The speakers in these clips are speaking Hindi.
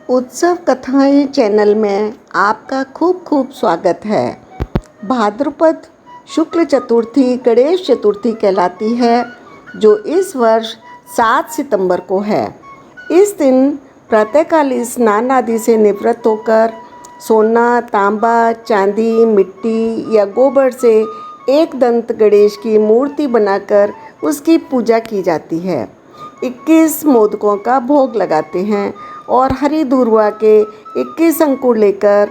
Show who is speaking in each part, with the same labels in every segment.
Speaker 1: उत्सव कथाएँ चैनल में आपका खूब खूब स्वागत है। भाद्रपद शुक्ल चतुर्थी गणेश चतुर्थी कहलाती है, जो इस वर्ष 7 सितंबर को है। इस दिन प्रातःकाली स्नान आदि से निवृत्त होकर सोना, तांबा, चांदी, मिट्टी या गोबर से एक दंत गणेश की मूर्ति बनाकर उसकी पूजा की जाती है। 21 मोदकों का भोग लगाते हैं और हरी दूर्वा के 21 अंकुर लेकर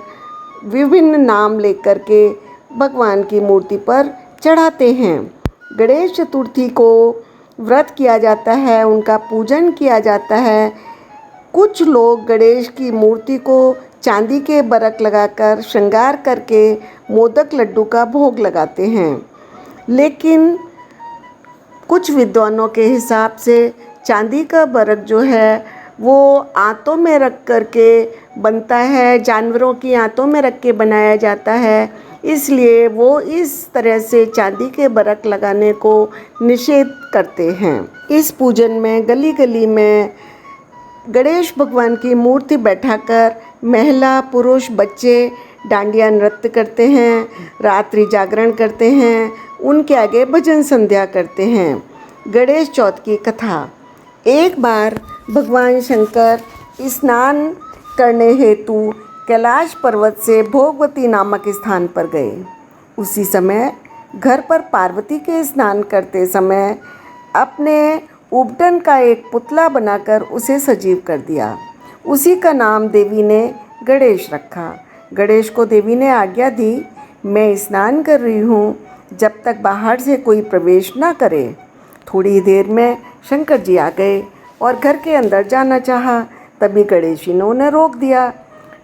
Speaker 1: विभिन्न नाम लेकर के भगवान की मूर्ति पर चढ़ाते हैं। गणेश चतुर्थी को व्रत किया जाता है, उनका पूजन किया जाता है। कुछ लोग गणेश की मूर्ति को चांदी के बरक लगाकर श्रृंगार करके मोदक लड्डू का भोग लगाते हैं, लेकिन कुछ विद्वानों के हिसाब से चांदी का बरक जो है वो आंतों में रख कर के बनता है, जानवरों की आंतों में रख के बनाया जाता है, इसलिए वो इस तरह से चांदी के बरक लगाने को निषेध करते हैं। इस पूजन में गली गली में गणेश भगवान की मूर्ति बैठाकर महिला, पुरुष, बच्चे डांडिया नृत्य करते हैं, रात्रि जागरण करते हैं, उनके आगे भजन संध्या करते हैं। गणेश चौथ की कथा। एक बार भगवान शंकर स्नान करने हेतु कैलाश पर्वत से भोगवती नामक स्थान पर गए। उसी समय घर पर पार्वती के स्नान करते समय अपने उबटन का एक पुतला बनाकर उसे सजीव कर दिया। उसी का नाम देवी ने गणेश रखा। गणेश को देवी ने आज्ञा दी, मैं स्नान कर रही हूँ, जब तक बाहर से कोई प्रवेश ना करे। थोड़ी देर में शंकर जी आ गए और घर के अंदर जाना चाहा, तभी गणेश जी ने उन्हें रोक दिया।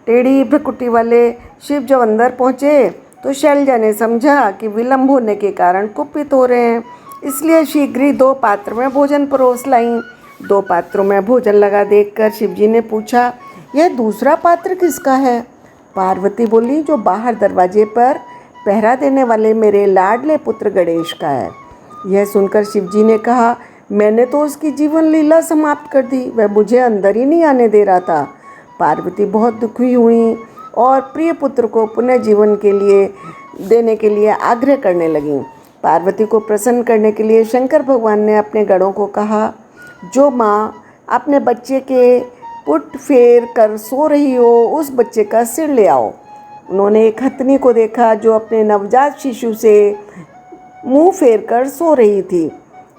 Speaker 1: टेढ़ी भ्रकुटी वाले शिव जब अंदर पहुँचे तो शैलजा ने समझा कि विलंब होने के कारण कुपित हो रहे हैं, इसलिए शीघ्र ही 2 पात्र में भोजन परोस लाईं। 2 पात्रों में भोजन लगा देखकर शिव जी ने पूछा, यह दूसरा पात्र किसका है? पार्वती बोली, जो बाहर दरवाजे पर पहरा देने वाले मेरे लाडले पुत्र गणेश का है। यह सुनकर शिव जी ने कहा, मैंने तो उसकी जीवन लीला समाप्त कर दी, वह मुझे अंदर ही नहीं आने दे रहा था। पार्वती बहुत दुखी हुई और प्रिय पुत्र को पुनः जीवन के लिए देने के लिए आग्रह करने लगी। पार्वती को प्रसन्न करने के लिए शंकर भगवान ने अपने गणों को कहा, जो माँ अपने बच्चे के पुट फेर कर सो रही हो, उस बच्चे का सिर ले आओ। उन्होंने एक हथनी को देखा जो अपने नवजात शिशु से मुंह फेर कर सो रही थी।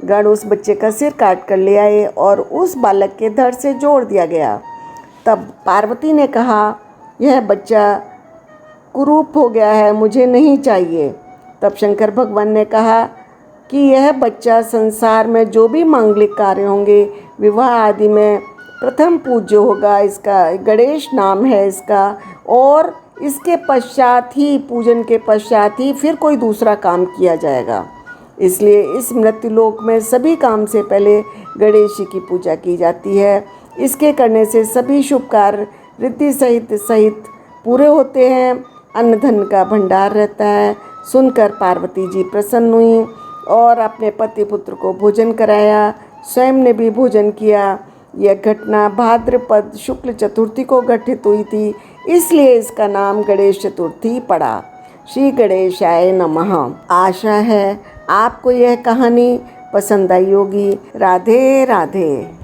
Speaker 1: गण उस बच्चे का सिर काट कर ले आए और उस बालक के धड़ से जोड़ दिया गया। तब पार्वती ने कहा, यह बच्चा कुरूप हो गया है, मुझे नहीं चाहिए। तब शंकर भगवान ने कहा कि यह बच्चा संसार में जो भी मांगलिक कार्य होंगे, विवाह आदि में प्रथम पूज्य होगा। इसका गणेश नाम है इसका, और इसके पश्चात ही, पूजन के पश्चात ही फिर कोई दूसरा काम किया जाएगा। इसलिए इस मृत्युलोक में सभी काम से पहले गणेश जी की पूजा की जाती है। इसके करने से सभी शुभ कार्य रिद्धि सहित पूरे होते हैं, अन्न धन का भंडार रहता है। सुनकर पार्वती जी प्रसन्न हुई और अपने पति पुत्र को भोजन कराया, स्वयं ने भी भोजन किया। यह घटना भाद्रपद शुक्ल चतुर्थी को घटित हुई थी, इसलिए इसका नाम गणेश चतुर्थी पड़ा। श्री गणेशाय नमः। आशा है आपको यह कहानी पसंद आई होगी। राधे राधे।